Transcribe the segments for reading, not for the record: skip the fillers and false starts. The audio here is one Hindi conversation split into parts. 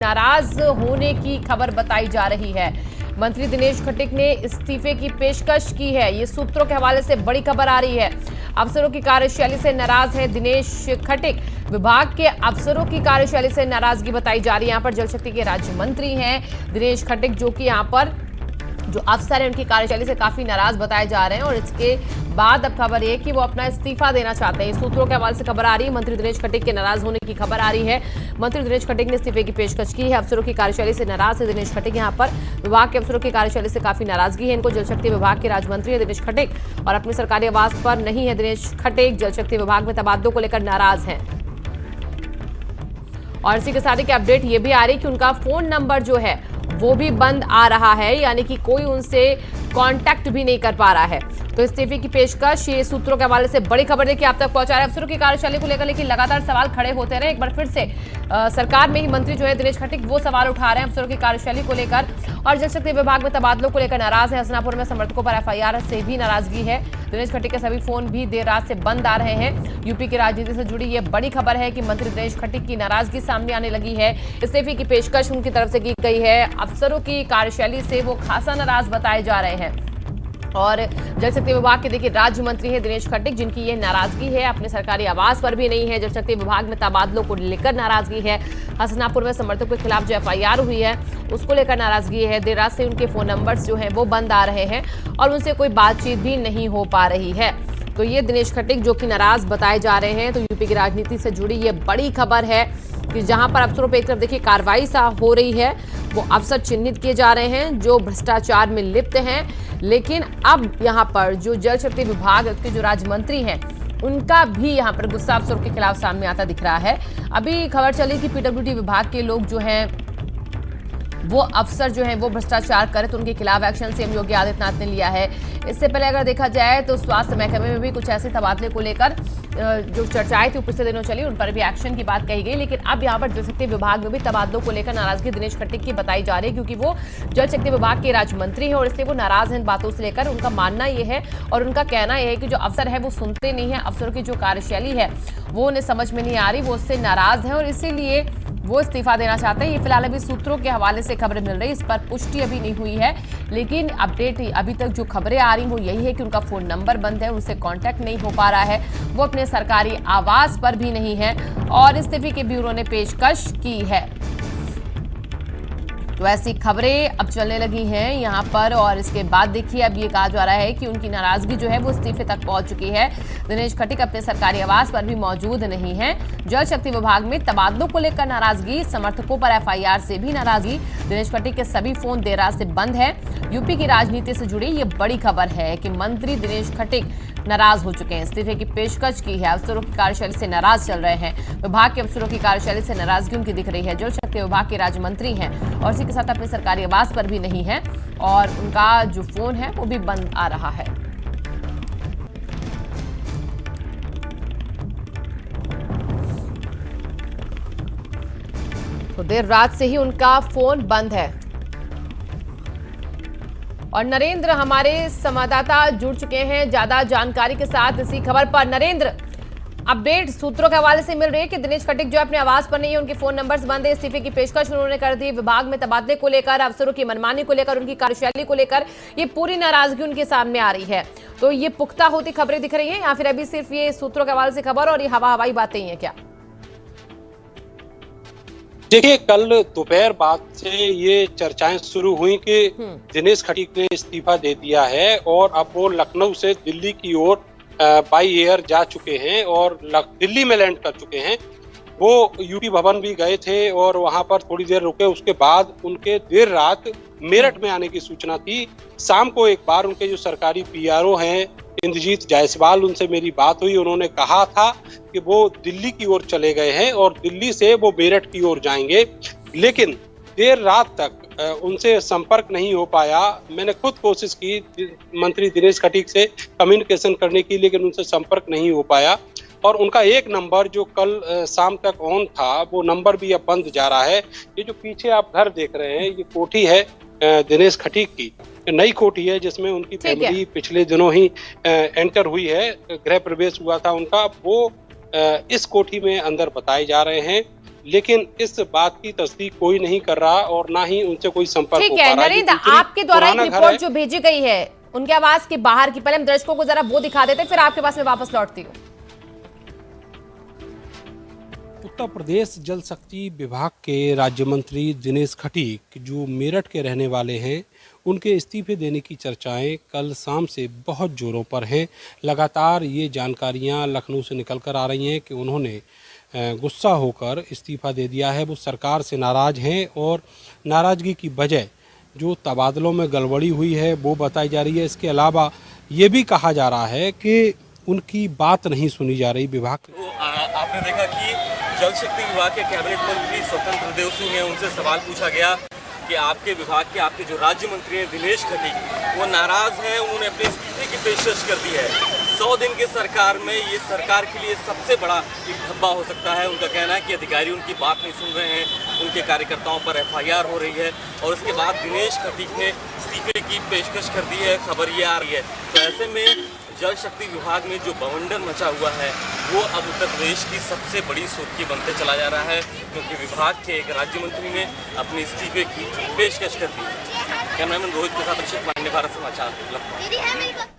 नाराज होने की खबर बताई जा रही है। मंत्री दिनेश खटीक ने इस्तीफे की पेशकश की है। ये सूत्रों के हवाले से बड़ी खबर आ रही है। अफसरों की कार्यशैली से नाराज है दिनेश खटीक। विभाग के अफसरों की कार्यशैली से नाराजगी बताई जा रही है। यहाँ पर जल शक्ति के राज्य मंत्री हैं दिनेश खटीक, जो कि यहाँ पर जो अफसर है उनकी कार्यशैली से काफी नाराज बताए जा रहे हैं और इसके बाद अब खबर है कि वो अपना इस्तीफा देना चाहते हैं। सूत्रों के हवाले से खबर आ रही है। मंत्री दिनेश खटीक के नाराज होने की खबर आ रही है। मंत्री दिनेश खटीक ने इस्तीफे की पेशकश की है। अफसरों की कार्यशैली से नाराज है दिनेश खटीक। यहाँ पर विभाग के अफसरों की कार्यशैली से काफी नाराजगी है इनको। जल शक्ति विभाग के राज्य मंत्री है दिनेश खटीक और अपने सरकारी आवास पर नहीं है दिनेश खटीक। जल शक्ति विभाग में तबादलों को लेकर नाराज हैं। और इसी के साथ ही अपडेट ये भी आ रही है कि उनका फोन नंबर जो है वो भी बंद आ रहा है, यानी कि कोई उनसे कांटेक्ट भी नहीं कर पा रहा है। तो इस्तीफे की पेशकश ये सूत्रों के हवाले से बड़ी खबर देखिए आप तक पहुंचा रहे हैं। अफसरों की कार्यशैली को लेकर लेकिन लगातार सवाल खड़े होते रहे। एक बार फिर से सरकार में ही मंत्री जो है दिनेश खटीक वो सवाल उठा रहे हैं अफसरों की कार्यशैली को लेकर और जल शक्ति विभाग में तबादलों को लेकर नाराज है। हसनापुर में समर्थकों पर एफआईआर से भी नाराजगी है। दिनेश खटीक के सभी फोन भी देर रात से बंद आ रहे हैं। यूपी की राजनीति से जुड़ी ये बड़ी खबर है कि मंत्री दिनेश खटीक की नाराजगी सामने आने लगी है। इस्तीफे की पेशकश उनकी तरफ से की गई है। अफसरों की कार्यशैली से वो खासा नाराज बताए जा रहे हैं। और जल शक्ति विभाग के देखिए राज्य मंत्री है दिनेश खटीक, जिनकी ये नाराजगी है अपने सरकारी आवास पर भी नहीं है। जल शक्ति विभाग में तबादलों को लेकर नाराजगी है। हसनापुर में समर्थकों के खिलाफ जो एफआईआर हुई है उसको लेकर नाराजगी है। देर रात से उनके फोन नंबर्स जो हैं वो बंद आ रहे हैं और उनसे कोई बातचीत भी नहीं हो पा रही है। तो ये दिनेश खटीक जो कि नाराज बताए जा रहे हैं। तो यूपी की राजनीति से जुड़ी ये बड़ी खबर है कि जहां पर अफसरों पर एक तरफ देखिए कार्रवाई सा हो रही है, वो अफसर चिन्हित किए जा रहे हैं जो भ्रष्टाचार में लिप्त हैं। लेकिन अब यहाँ पर जो जल शक्ति विभाग के जो राज्य मंत्री हैं उनका भी यहाँ पर गुस्सा अफसरों के खिलाफ सामने आता दिख रहा है। अभी खबर चली कि पीडब्ल्यूडी विभाग के लोग जो हैं वो अफसर जो हैं वो भ्रष्टाचार करे तो उनके खिलाफ एक्शन सीएम योगी आदित्यनाथ ने लिया है। इससे पहले अगर देखा जाए तो स्वास्थ्य महकमे में भी कुछ ऐसे तबादले को लेकर जो चर्चाएं थी पिछले दिनों चली, उन पर भी एक्शन की बात कही गई। लेकिन अब यहाँ पर जल शक्ति विभाग में भी तबादलों को लेकर नाराजगी दिनेश खटीक की बताई जा रही है, क्योंकि वो जल शक्ति विभाग के राज्य मंत्री हैं और इसलिए वो नाराज हैं इन बातों से लेकर। उनका मानना ये है और उनका कहना यह है कि जो अफसर है वो सुनते नहीं है। अफसरों की जो कार्यशैली है वो उन्हें समझ में नहीं आ रही, वो उससे नाराज है और इसीलिए वो इस्तीफा देना चाहते हैं। ये फिलहाल अभी सूत्रों के हवाले से खबरें मिल रही, इस पर पुष्टि अभी नहीं हुई है। लेकिन अपडेट अभी तक जो खबरें आ रही वो यही है कि उनका फोन नंबर बंद है, उनसे कांटेक्ट नहीं हो पा रहा है, वो अपने सरकारी आवास पर भी नहीं है और इस्तीफे के ब्यूरो ने पेशकश की है। तो ऐसी खबरें अब चलने लगी हैं यहाँ पर और इसके बाद देखिए अब ये कहा जा रहा है कि उनकी नाराजगी जो है वो इस्तीफे तक पहुंच चुकी है। दिनेश खटीक अपने सरकारी आवास पर भी मौजूद नहीं है। जल शक्ति विभाग में तबादलों को लेकर नाराजगी, समर्थकों पर एफआईआर से भी नाराजगी। दिनेश खटीक के सभी फोन देर रात से बंद है। यूपी की राजनीति से जुड़ी ये बड़ी खबर है कि मंत्री दिनेश खटीक नाराज हो चुके हैं। इस्तीफे की पेशकश की है। अफसरों की कार्यशैली से नाराज चल रहे हैं। विभाग के अफसरों की कार्यशैली से नाराजगी उनकी दिख रही है। जल शक्ति विभाग के राज्य मंत्री हैं और इसी के साथ अपने सरकारी आवास पर भी नहीं है और उनका जो फोन है वो भी बंद आ रहा है। तो देर रात से ही उनका फोन बंद है। और नरेंद्र हमारे संवाददाता जुड़ चुके हैं ज्यादा जानकारी के साथ इसी खबर पर। नरेंद्र, अपडेट सूत्रों के हवाले से मिल रही है कि दिनेश खटीक जो अपने आवास पर नहीं है, उनके फोन नंबर्स बंद है। इस्तीफे की पेशकश उन्होंने कर दी। विभाग में तबादले को लेकर, अफसरों की मनमानी को लेकर, उनकी कार्यशैली को लेकर ये पूरी नाराजगी उनके सामने आ रही है। तो ये पुख्ता होती खबरें दिख रही हैं या फिर अभी सिर्फ ये सूत्रों के हवाले से खबर और ये हवाई बातें ही हैं क्या? देखिए, कल दोपहर बाद से ये चर्चाएं शुरू हुई कि दिनेश खटीक ने इस्तीफा दे दिया है और अब वो लखनऊ से दिल्ली की ओर बाई एयर जा चुके हैं और दिल्ली में लैंड कर चुके हैं। वो यूपी भवन भी गए थे और वहां पर थोड़ी देर रुके। उसके बाद उनके देर रात मेरठ में आने की सूचना थी। शाम को एक बार उनके जो सरकारी पीआरओ हैं इंद्रजीत जायसवाल, उनसे मेरी बात हुई। उन्होंने कहा था कि वो दिल्ली की ओर चले गए हैं और दिल्ली से वो मेरठ की ओर जाएंगे, लेकिन देर रात तक उनसे संपर्क नहीं हो पाया। मैंने खुद कोशिश की मंत्री दिनेश खटीक से कम्युनिकेशन करने की, लेकिन उनसे संपर्क नहीं हो पाया और उनका एक नंबर जो कल शाम तक ऑन था वो नंबर भी अब बंद जा रहा है। ये जो पीछे आप घर देख रहे हैं ये कोठी है दिनेश खटीक की, नई कोठी है जिसमें उनकी फैमिली पिछले दिनों ही एंटर हुई है, गृह प्रवेश हुआ था उनका। वो इस कोठी में अंदर बताए जा रहे हैं लेकिन इस बात की तस्दीक कोई नहीं कर रहा और ना ही उनसे कोई संपर्क ठीक हो है पा रहा है। नरेंद्र, आपके द्वारा एक रिपोर्ट जो भेजी गई है उनके आवास के बाहर की, पहले हम दर्शकों को जरा वो दिखा देते, फिर आपके पास में वापस लौटती हूँ। उत्तर प्रदेश जल शक्ति विभाग के राज्य मंत्री दिनेश खटीक, जो मेरठ के रहने वाले हैं, उनके इस्तीफे देने की चर्चाएं कल शाम से बहुत जोरों पर हैं। लगातार ये जानकारियां लखनऊ से निकल कर आ रही हैं कि उन्होंने गुस्सा होकर इस्तीफा दे दिया है। वो सरकार से नाराज़ हैं और नाराज़गी की वजह जो तबादलों में गड़बड़ी हुई है वो बताई जा रही है। इसके अलावा ये भी कहा जा रहा है कि उनकी बात नहीं सुनी जा रही विभाग तो आपने देखा कि जल शक्ति विभाग के कैबिनेट मंत्री स्वतंत्र देव सिंह हैं, उनसे सवाल पूछा गया कि आपके विभाग के आपके जो राज्य मंत्री हैं दिनेश खटीक, वो नाराज हैं, उन्होंने अपने इस्तीफे की पेशकश कर दी है। 100 दिन के सरकार में ये सरकार के लिए सबसे बड़ा एक धब्बा हो सकता है। उनका कहना है कि अधिकारी उनकी बात नहीं सुन रहे हैं, उनके कार्यकर्ताओं पर FIR हो रही है और उसके बाद दिनेश खटीक ने इस्तीफे की पेशकश कर दी है, खबर ये आ रही है। तो ऐसे में जल शक्ति विभाग में जो बवंडर मचा हुआ है वो अब उत्तर प्रदेश की सबसे बड़ी सुर्खी बनते चला जा रहा है, क्योंकि विभाग के एक राज्य मंत्री ने अपने इस्तीफे की पेशकश कर दी। कैमरामैन रोहित के साथ अभिषेक पांडे, भारत समाचार, लखनऊ।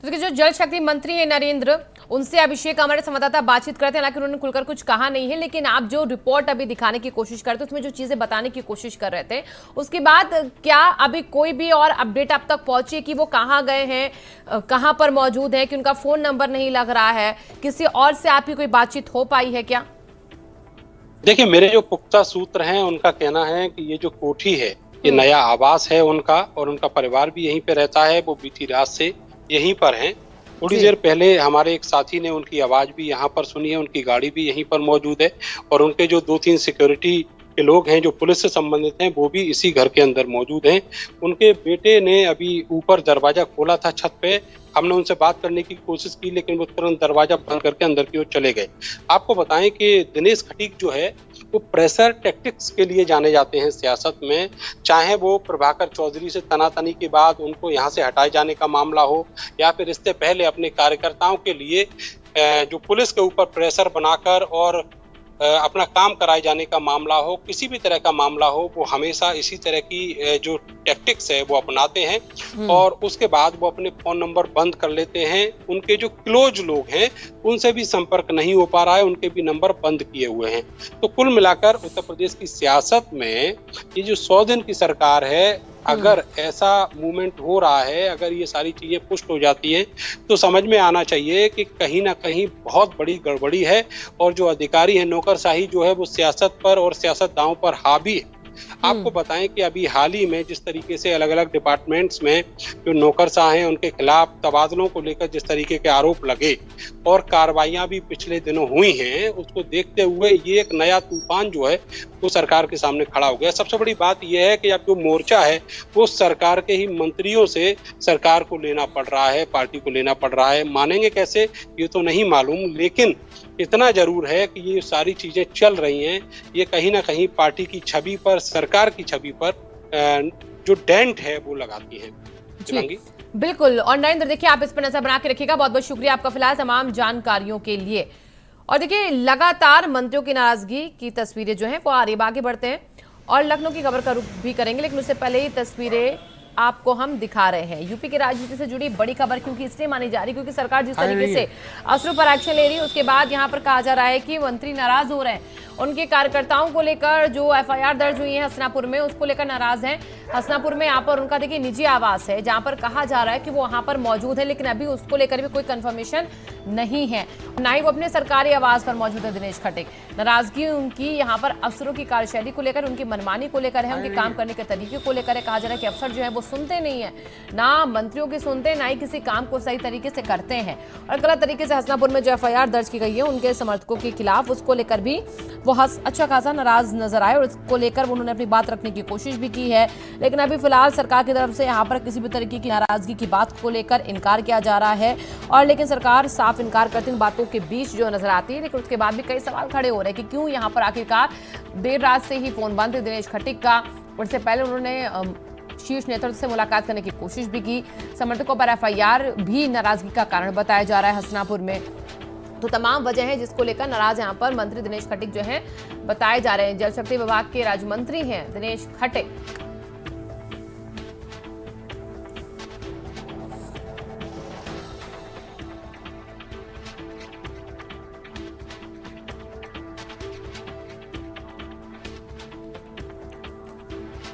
तो देखिए, जो जल शक्ति मंत्री है नरेंद्र, उनसे अभिषेक हमारे संवाददाता बातचीत करते हैं। हालांकि उन्होंने खुलकर कुछ कहा नहीं है, लेकिन आप जो रिपोर्ट अभी दिखाने की कोशिश करते उसमें जो चीजें बताने की कोशिश कर रहे थे, उसके बाद क्या अभी कोई भी और अपडेट आप तक पहुंची कि वो कहाँ गए हैं, कहाँ पर मौजूद है, कि उनका फोन नंबर नहीं लग रहा है, किसी और से आपकी कोई बातचीत हो पाई है क्या? देखिए, मेरे जो पुख्ता सूत्र हैं उनका कहना है कि ये जो कोठी है ये नया आवास है उनका, और उनका परिवार भी यहीं पे रहता है। वो बीती रात से यहीं पर हैं। थोड़ी देर पहले हमारे एक साथी ने उनकी आवाज भी यहाँ पर सुनी है, उनकी गाड़ी भी यहीं पर मौजूद है और उनके जो 2-3 सिक्योरिटी के लोग हैं जो पुलिस से संबंधित हैं वो भी इसी घर के अंदर मौजूद हैं। उनके बेटे ने अभी ऊपर दरवाजा खोला था छत पे, हमने उनसे बात करने की कोशिश की लेकिन वो तुरंत दरवाजा बंद करके अंदर की ओर चले गए। आपको बताएं कि दिनेश खटीक जो है वो प्रेशर टैक्टिक्स के लिए जाने जाते हैं सियासत में, चाहे वो प्रभाकर चौधरी से तनातनी के बाद उनको यहाँ से हटाए जाने का मामला हो या फिर इससे पहले अपने कार्यकर्ताओं के लिए जो पुलिस के ऊपर प्रेशर बनाकर और अपना काम कराए जाने का मामला हो, किसी भी तरह का मामला हो, वो हमेशा इसी तरह की जो टैक्टिक्स है वो अपनाते हैं और उसके बाद वो अपने फोन नंबर बंद कर लेते हैं। उनके जो क्लोज लोग हैं उनसे भी संपर्क नहीं हो पा रहा है, उनके भी नंबर बंद किए हुए हैं। तो कुल मिलाकर उत्तर प्रदेश की सियासत में ये जो 100 दिन की सरकार है, अगर ऐसा मूवमेंट हो रहा है, अगर ये सारी चीजें पुष्ट हो जाती हैं तो समझ में आना चाहिए कि कहीं ना कहीं बहुत बड़ी गड़बड़ी है और जो अधिकारी है, नौकरशाही जो है वो सियासत पर और सियासतदानों पर हावी है। आपको बताएं कि अभी हाल ही में जिस तरीके से अलग अलग डिपार्टमेंट्स में जो नौकरशाह हैं उनके खिलाफ तबादलों को लेकर जिस तरीके के आरोप लगे और कार्रवाइयां भी पिछले दिनों हुई हैं, उसको देखते हुए ये एक नया तूफान जो है वो सरकार के सामने खड़ा हो गया। सबसे बड़ी बात यह है कि अब जो मोर्चा है वो सरकार के ही मंत्रियों से सरकार को लेना पड़ रहा है, पार्टी को लेना पड़ रहा है। मानेंगे कैसे ये तो नहीं मालूम, लेकिन इतना जरूर है कि ये सारी चीजें चल रही हैं, ये कहीं ना कहीं पार्टी की छवि पर, सरकार की छवि पर जो डेंट है वो लगाती है। बिल्कुल। और नरेंद्र, देखिए आप इस पर नजर बना के रखिएगा। बहुत बहुत शुक्रिया आपका फिलहाल तमाम जानकारियों के लिए। और देखिए, लगातार मंत्रियों की नाराजगी की तस्वीरें जो हैं वो आ रही है। आगे बढ़ते हैं और लखनऊ की खबर का रुख भी करेंगे, लेकिन उससे पहले ही तस्वीरें आपको हम दिखा रहे हैं। यूपी की राजनीति से जुड़ी बड़ी खबर क्योंकि इसलिए मानी जा रही क्योंकि सरकार जिस तरीके से अफसरों पर एक्शन ले रही है, उसके बाद यहाँ पर कहा जा रहा है कि मंत्री नाराज हो रहे हैं। उनके कार्यकर्ताओं को लेकर जो FIR दर्ज हुई है हसनापुर में, उसको लेकर नाराज हैं। हसनापुर में यहाँ पर उनका देखिए निजी आवास है जहाँ पर कहा जा रहा है कि वो वहाँ पर मौजूद है, लेकिन अभी उसको लेकर भी कोई कंफर्मेशन नहीं है, ना ही वो अपने सरकारी आवास पर मौजूद है दिनेश खटीक। नाराजगी उनकी यहाँ पर अफसरों की कार्यशैली को लेकर, उनकी मनमानी को लेकर है, उनके काम करने के तरीके को लेकर है। कहा जा रहा है कि अफसर जो है वो सुनते नहीं है, ना मंत्रियों की सुनते, ना ही किसी काम को सही तरीके से करते हैं। और गलत तरीके से हसनापुर में जो FIR दर्ज की गई है उनके समर्थकों के खिलाफ, उसको लेकर भी वो अच्छा खासा नाराज नजर आए और इसको लेकर उन्होंने अपनी बात रखने की कोशिश भी की है। लेकिन अभी फिलहाल सरकार की तरफ से यहाँ पर किसी भी तरीके की नाराजगी की बात को लेकर इनकार किया जा रहा है और लेकिन सरकार साफ इनकार करती इन बातों के बीच जो नजर आती है। लेकिन उसके बाद भी कई सवाल खड़े हो रहे हैं कि क्यों यहाँ पर आखिरकार देर रात से ही फोन बंद है दिनेश खटीक का। उससे पहले उन्होंने शीर्ष नेतृत्व से मुलाकात करने की कोशिश भी की। समर्थकों पर FIR भी नाराजगी का कारण बताया जा रहा है हसनापुर में। तो तमाम वजह है जिसको लेकर नाराज यहाँ पर मंत्री दिनेश खटीक जो है बताए जा रहे हैं। जल शक्ति विभाग के राज्य मंत्री हैं दिनेश खटीक।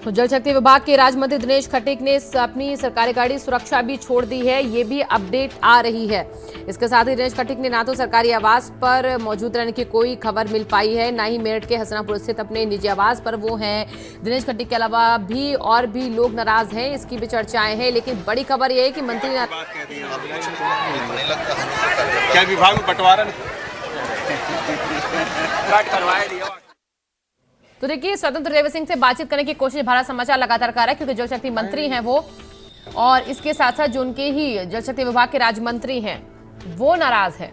तो जल शक्ति विभाग के राज्य मंत्री दिनेश खटीक ने अपनी सरकारी गाड़ी सुरक्षा भी छोड़ दी है, ये भी अपडेट आ रही है। इसके साथ ही दिनेश खटीक ने ना तो सरकारी आवास पर मौजूद रहने की कोई खबर मिल पाई है, ना ही मेरठ के हसनापुर स्थित अपने निजी आवास पर वो हैं। दिनेश खटीक के अलावा भी और भी लोग नाराज हैं, इसकी भी चर्चाएं हैं। लेकिन बड़ी खबर यह है कि मंत्री क्या विभाग में बंटवारा तो देखिए, स्वतंत्र देव सिंह से बातचीत करने की कोशिश भारत समाचार लगातार कर रहा है, क्योंकि जल शक्ति मंत्री हैं वो, और इसके साथ साथ जो उनके ही जल शक्ति विभाग के राज्य मंत्री हैं वो नाराज हैं।